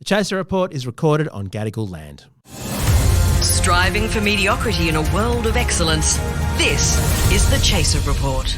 Chaser Report is recorded on Gadigal land. Striving for mediocrity in a world of excellence. This is the Chaser Report.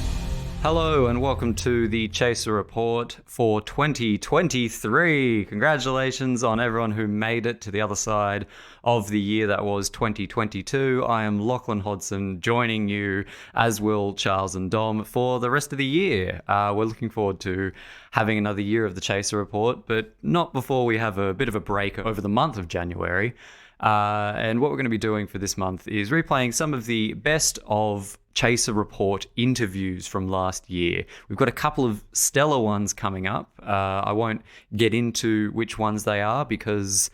Hello and welcome to the Chaser Report for 2023. Congratulations on everyone who made it to the other side of the year that was 2022. I am Lachlan Hodson, joining you, as will Charles and Dom, for the rest of the year. We're looking forward to having another year of the Chaser Report, but not before we have a bit of a break over the month of January. And what we're going to be doing for this month is replaying some of the best of Chaser Report interviews from last year. We've got a couple of stellar ones coming up. I won't get into which ones they are because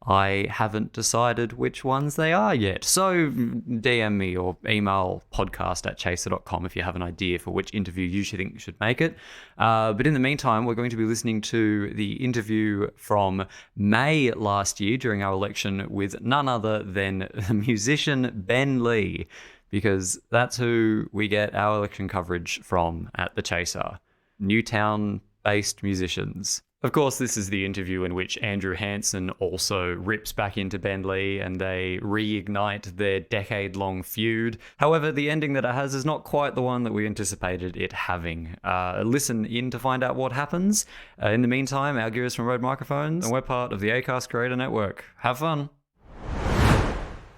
I haven't decided which ones they are yet. So DM me or email podcast@chaser.com if you have an idea for which interview you should think should make it. But in the meantime, we're going to be listening to the interview from May last year during our election with none other than the musician Ben Lee, because that's who we get our election coverage from at The Chaser. Newtown-based musicians. Of course, this is the interview in which Andrew Hansen also rips back into Ben Lee and they reignite their decade-long feud. However, the ending that it has is not quite the one that we anticipated it having. Listen in to find out what happens. In the meantime, our gear is from Rode Microphones, and we're part of the Acast Creator Network. Have fun.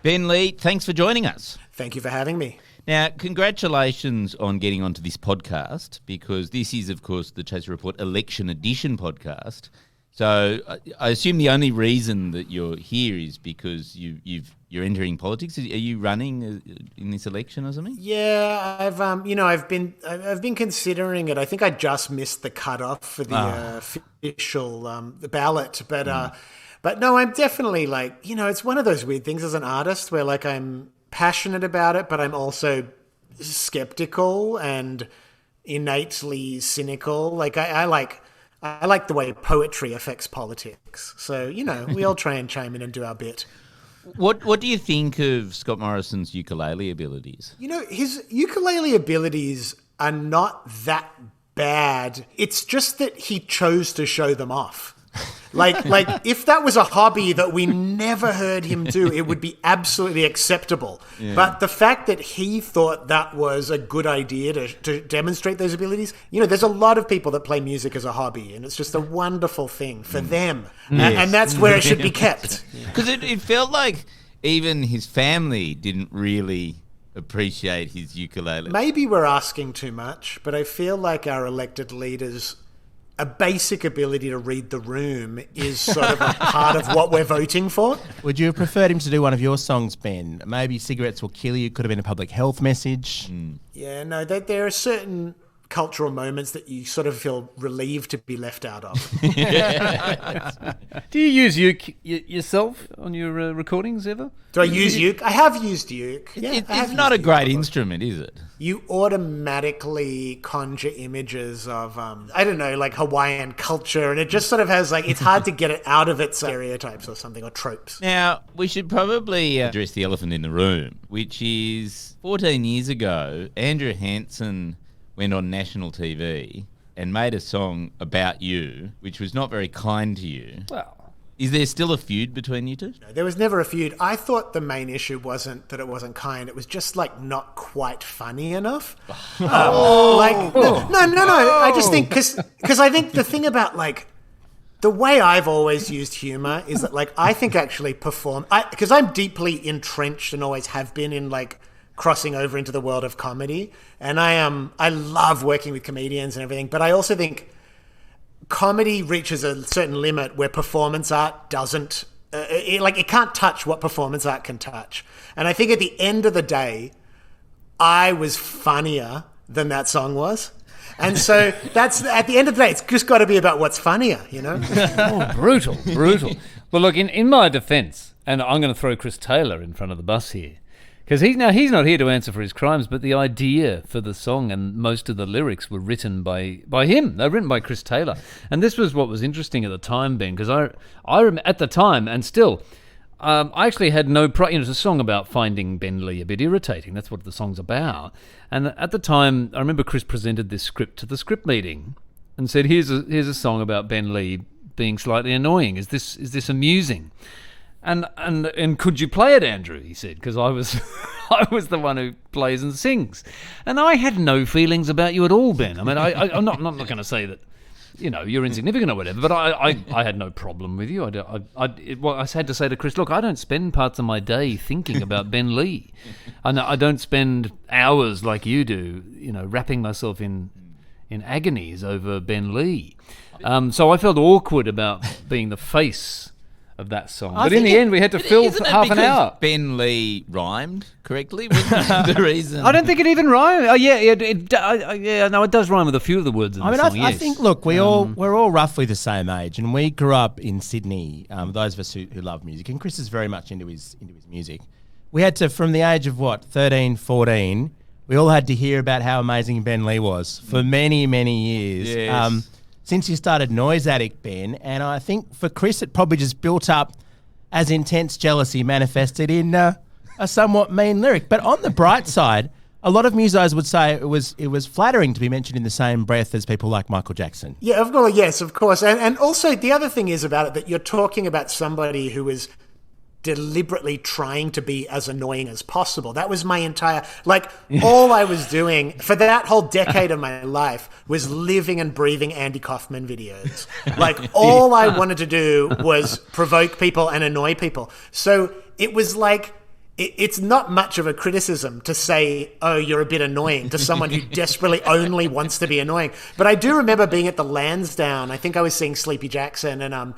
Ben Lee, thanks for joining us. Thank you for having me. Now, congratulations on getting onto this podcast, because this is, of course, the Chaser Report Election Edition podcast. So I assume the only reason that you're here is because you're entering politics. Are you running in this election or something? Yeah, I've been considering it. I think I just missed the cutoff for the official the ballot, but no, I'm definitely it's one of those weird things as an artist where I'm passionate about it, but I'm also skeptical and innately cynical. I like the way poetry affects politics. So, we all try and chime in and do our bit. What do you think of Scott Morrison's ukulele abilities? His ukulele abilities are not that bad. It's just that he chose to show them off. If that was a hobby that we never heard him do, it would be absolutely acceptable. Yeah. But the fact that he thought that was a good idea to demonstrate those abilities, there's a lot of people that play music as a hobby, and it's just a wonderful thing for them. Yes. And that's where it should be kept. Because it felt like even his family didn't really appreciate his ukulele. Maybe we're asking too much, but I feel like our elected leaders, a basic ability to read the room is sort of a part of what we're voting for. Would you have preferred him to do one of your songs, Ben? Maybe Cigarettes Will Kill You could have been a public health message. Yeah, no, there are certain cultural moments that you sort of feel relieved to be left out of. Do you use uke yourself on your recordings ever? Do I use uke? I have used uke. Yeah, it's not a great instrument, is it? You automatically conjure images of, Hawaiian culture, and it just sort of has, it's hard to get it out of its stereotypes or something, or tropes. Now, we should probably address the elephant in the room, which is 14 years ago, Andrew Hansen went on national TV and made a song about you, which was not very kind to you. Well, is there still a feud between you two? No, there was never a feud. I thought the main issue wasn't that it wasn't kind. It was just not quite funny enough. No. I just think because I think the thing about the way I've always used humor is that I think actually because I'm deeply entrenched and always have been in crossing over into the world of comedy, and I love working with comedians and everything, but I also think comedy reaches a certain limit where performance art doesn't it can't touch what performance art can touch. And I think at the end of the day, I was funnier than that song was. And so that's at the end of the day, it's just got to be about what's funnier, Oh, brutal. Well, look, in my defense, and I'm going to throw Chris Taylor in front of the bus here, because he's not here to answer for his crimes, but the idea for the song and most of the lyrics were written by him. They were written by Chris Taylor. And this was what was interesting at the time, Ben, because I remember at the time, and still, I actually had no it's a song about finding Ben Lee a bit irritating. That's what the song's about. And at the time, I remember Chris presented this script to the script meeting and said, here's a song about Ben Lee being slightly annoying? Is this amusing? And could you play it, Andrew? He said, because I was I was the one who plays and sings, and I had no feelings about you at all, Ben. I mean, I'm not going to say that, you're insignificant or whatever, but I had no problem with you. I had to say to Chris, look, I don't spend parts of my day thinking about Ben Lee. I don't spend hours like you do, wrapping myself in agonies over Ben Lee. So I felt awkward about being the face of that song. But in the end, we had to fill half an hour. Ben Lee rhymed correctly? Wasn't that the reason? I don't think it even rhymed. Oh, yeah, it does rhyme with a few of the words in the song, I think, look, we're all roughly the same age, and we grew up in Sydney, those of us who love music, and Chris is very much into his music. We had to, from the age of, 13, 14, we all had to hear about how amazing Ben Lee was for many, many years. Yes. Since you started Noise Addict, Ben, and I think for Chris it probably just built up as intense jealousy manifested in a somewhat mean lyric. But on the bright side, a lot of musos would say it was flattering to be mentioned in the same breath as people like Michael Jackson. Yeah, of course, yes, of course. And also the other thing is about it that you're talking about somebody who is deliberately trying to be as annoying as possible. That was my entire, all I was doing for that whole decade of my life was living and breathing Andy Kaufman videos. All I wanted to do was provoke people and annoy people. So it was it's not much of a criticism to say, oh, you're a bit annoying to someone who desperately only wants to be annoying. But I do remember being at the Lansdowne. I think I was seeing Sleepy Jackson, and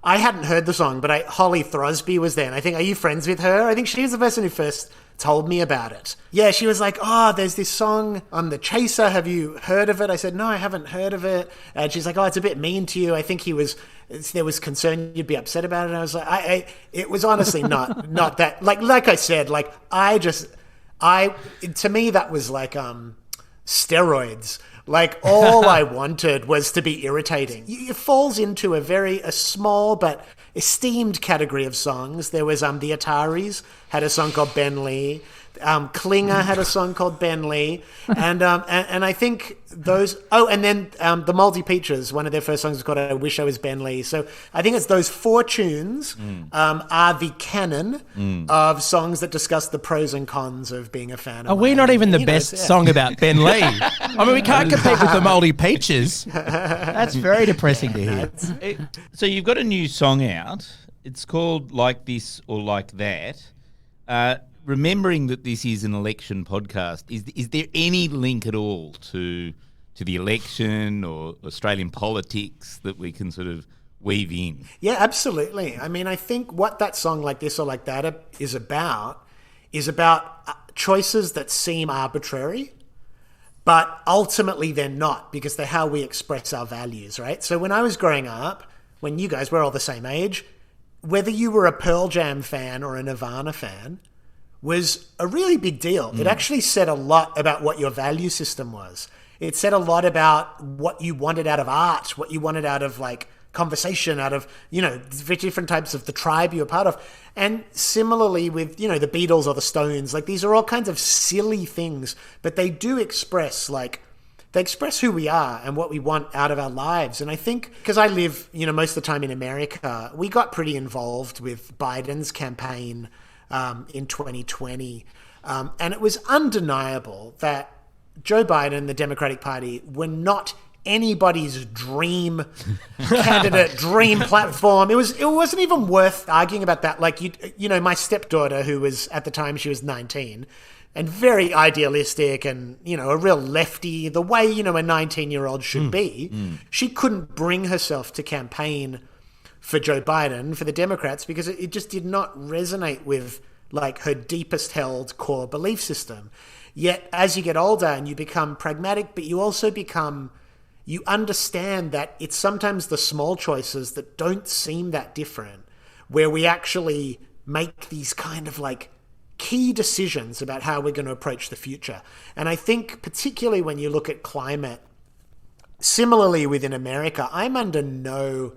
I hadn't heard the song, but Holly Throsby was there. And I think, are you friends with her? I think she was the person who first told me about it. Yeah, she was like, oh, there's this song on The Chaser. Have you heard of it? I said, no, I haven't heard of it. And she's like, oh, it's a bit mean to you. I think there was concern you'd be upset about it. And I was like, it was honestly not that. Like I said, to me, that was like steroids. All I wanted was to be irritating. It falls into a small but esteemed category of songs. There was the Ataris had a song called Ben Lee. Klinger had a song called Ben Lee, and I think those. Oh, and then the Moldy Peaches, one of their first songs was called "I Wish I Was Ben Lee." So I think it's those four tunes are the canon of songs that discuss the pros and cons of being a fan. Are we not even the best song about Ben Lee? I mean, we can't compete with the Moldy Peaches. That's very depressing to hear. So you've got a new song out. It's called "Like This or Like That." Remembering that this is an election podcast, is there any link at all to the election or Australian politics that we can sort of weave in? Yeah, absolutely. I mean, I think what that song Like This or Like That is about choices that seem arbitrary, but ultimately they're not, because they're how we express our values, right? So when I was growing up, when you guys were all the same age, whether you were a Pearl Jam fan or a Nirvana fan was a really big deal. It actually said a lot about what your value system was. It said a lot about what you wanted out of art, what you wanted out of conversation, out of, different types of the tribe you're part of. And similarly with, the Beatles or the Stones, these are all kinds of silly things, but they do express they express who we are and what we want out of our lives. And I think, because I live, most of the time in America, we got pretty involved with Biden's campaign in 2020. And it was undeniable that Joe Biden, the Democratic Party, were not anybody's dream candidate, dream platform. It wasn't even worth arguing about that. My stepdaughter, who was, at the time, she was 19, and very idealistic and, a real lefty, the way, a 19-year-old should be, she couldn't bring herself to campaign for Joe Biden, for the Democrats, because it just did not resonate with her deepest held core belief system. Yet as you get older and you become pragmatic, but you also you understand that it's sometimes the small choices that don't seem that different where we actually make these kind of key decisions about how we're going to approach the future. And I think particularly when you look at climate, similarly within America, I'm under no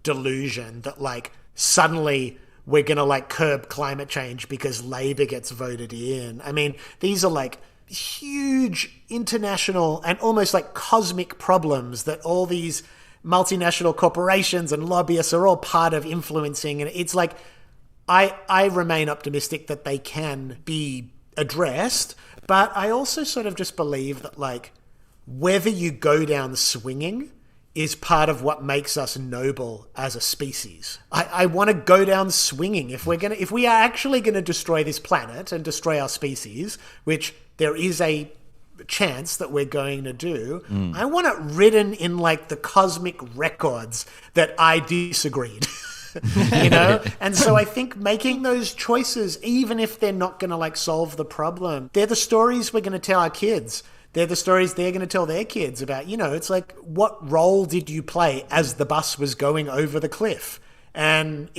delusion that suddenly we're going to curb climate change because Labor gets voted in. I mean, these are huge international and almost cosmic problems that all these multinational corporations and lobbyists are all part of influencing. And it's like, I remain optimistic that they can be addressed, but I also sort of just believe that, like, whether you go down swinging is part of what makes us noble as a species. I want to go down swinging. If we are actually going to destroy this planet and destroy our species, which there is a chance that we're going to do, I want it written in like the cosmic records that I disagreed. You know? And so I think making those choices, even if they're not going to like solve the problem, they're the stories we're going to tell our kids. They're the stories they're going to tell their kids about, you know, it's like, what role did you play as the bus was going over the cliff? And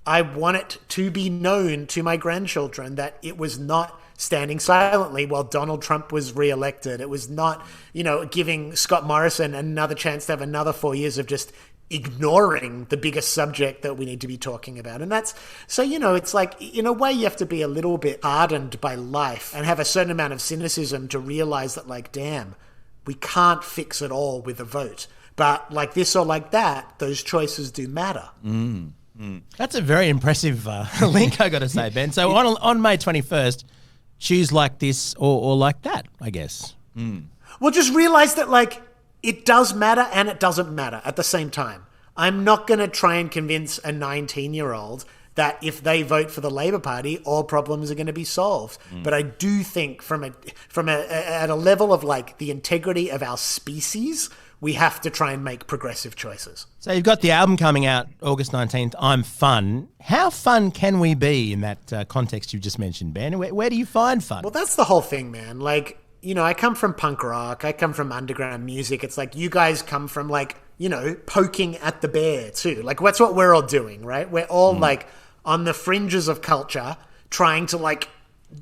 I want it to be known to my grandchildren that it was not standing silently while Donald Trump was reelected. It was not, you know, giving Scott Morrison another chance to have another 4 years of just ignoring the biggest subject that we need to be talking about. And that's, so, you know, it's like, in a way you have to be a little bit hardened by life and have a certain amount of cynicism to realize that, like, damn, we can't fix it all with a vote. But like this or like that, those choices do matter. That's a very impressive link, I got to say, Ben. So on May 21st, choose like this or like that, I guess. Well, just realize that, like, it does matter and it doesn't matter at the same time. I'm not going to try and convince a 19-year-old that if they vote for the Labor Party, all problems are going to be solved. But I do think at a level of like the integrity of our species, we have to try and make progressive choices. So you've got the album coming out August 19th, I'm Fun. How fun can we be in that context you just mentioned, Ben? Where do you find fun? Well, that's the whole thing, man. Like, you know, I come from punk rock. I come from underground music. It's like you guys come from, like, you know, poking at the bear too. Like, that's what we're all doing, right? We're all like on the fringes of culture trying to like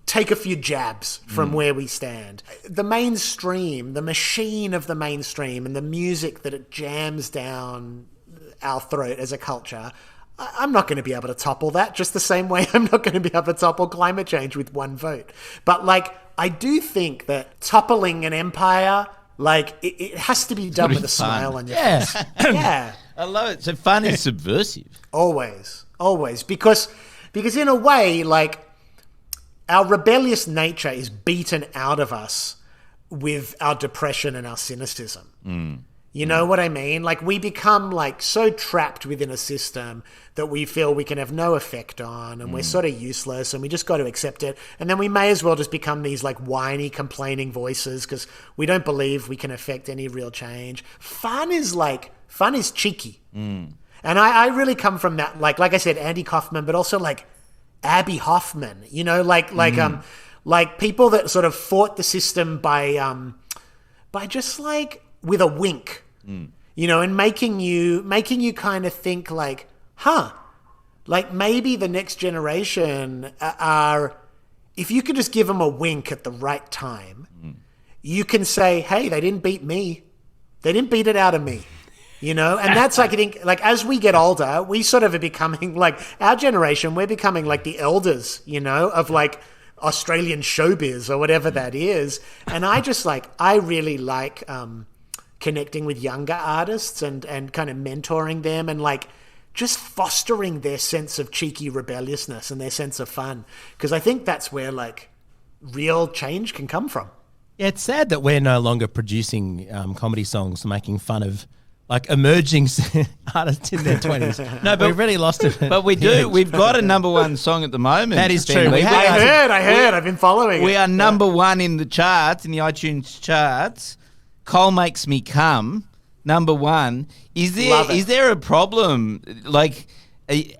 take a few jabs from where we stand. The mainstream, the machine of the mainstream and the music that it jams down our throat as a culture, I'm not going to be able to topple that, just the same way I'm not going to be able to topple climate change with one vote. But like, I do think that toppling an empire, like, it has to be done with a smile on your face. Yeah. I love it. So fun is subversive. Always. Because in a way, like, our rebellious nature is beaten out of us with our depression and our cynicism. You know what I mean? Like, we become like so trapped within a system that we feel we can have no effect on, and we're sort of useless, and we just got to accept it. And then we may as well just become these like whiny, complaining voices because we don't believe we can affect any real change. Fun is cheeky. And I really come from that, like I said, Andy Kaufman, but also like Abby Hoffman, you know, like people that sort of fought the system by just like with a wink, you know, and making you kind of think like, like maybe the next generation are, if you could just give them a wink at the right time, you can say, hey, they didn't beat me. They didn't beat it out of me. You know, and that's like, I think, like, as we get older, we sort of are becoming like, our generation, we're becoming like the elders, you know, of like Australian showbiz or whatever that is. And I just like, I really like connecting with younger artists and kind of mentoring them and like just fostering their sense of cheeky rebelliousness and their sense of fun. Because I think that's where like real change can come from. Yeah, it's sad that we're no longer producing comedy songs making fun of like emerging artists in their 20s. No, but we've really lost it. But we do. We've got a number one song at the moment. That is Ben true. Lee. I heard. I've been following it. We are number one in the charts, in the iTunes charts. Coal Makes Me Come, number one. Is there a problem? Like,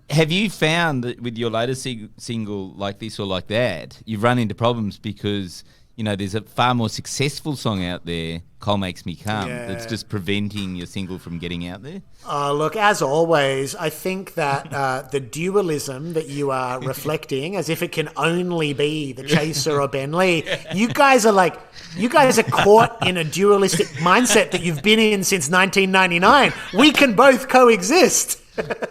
have you found that with your latest single, Like This or Like That, you've run into problems because, you know, there's a far more successful song out there, Coal Makes Me Come, that's just preventing your single from getting out there? Look, as always, I think that the dualism that you are reflecting, as if it can only be the Chaser or Ben Lee, you guys are caught in a dualistic mindset that you've been in since 1999. We can both coexist.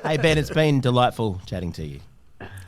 Hey, Ben, it's been delightful chatting to you.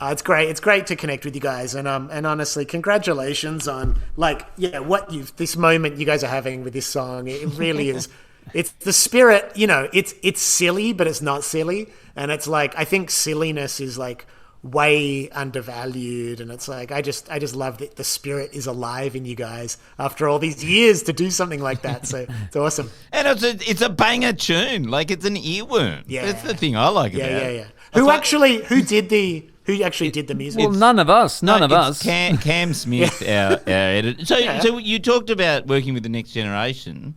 It's great. It's great to connect with you guys, and honestly, congratulations on this moment you guys are having with this song. It really is. it's the spirit. You know, it's silly, but it's not silly, and it's like I think silliness is like way undervalued, and it's like I just love that the spirit is alive in you guys after all these years to do something like that. So it's awesome. And it's a banger tune. Like, it's an earworm. Yeah. That's the thing I like about it. Yeah. Who actually did the music? Well, none of us. It's Cam Smith, our editor. So you talked about working with the next generation.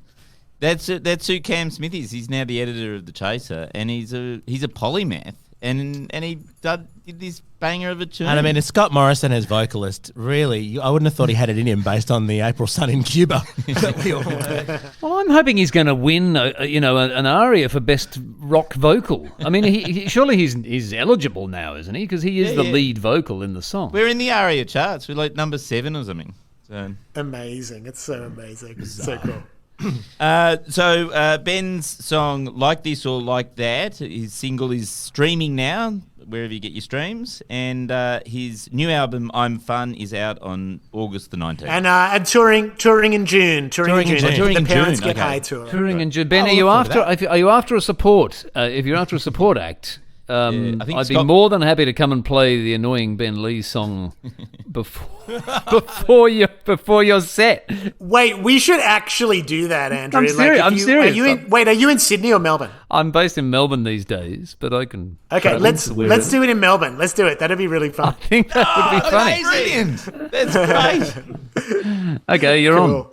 That's who Cam Smith is. He's now the editor of The Chaser, and he's a polymath. And he did this banger of a tune. And I mean, it's Scott Morrison as vocalist. Really, I wouldn't have thought he had it in him based on the April Sun in Cuba that we all heard. Well, I'm hoping he's going to win, an ARIA for best rock vocal. I mean, surely he's eligible now, isn't he? Because he is the lead vocal in the song. We're in the ARIA charts. We're like number 7 or something. So Amazing! It's so amazing. It's so cool. So Ben's song Like This or Like That, his single is streaming now, wherever you get your streams, and his new album I'm Fun is out on August the 19th. And touring in June. Touring in June. The Parents Get High tour. Touring in June. Ben, are you after a support? If you're after a support act, I'd be more than happy to come and play the annoying Ben Lee song before your set. Wait, we should actually do that, Andrew. I'm serious. Are you in Sydney or Melbourne? I'm based in Melbourne these days, but I can. Okay, let's do it in Melbourne. Let's do it. That'd be really fun. I think that would be funny. Brilliant! That's great. Okay, you're on.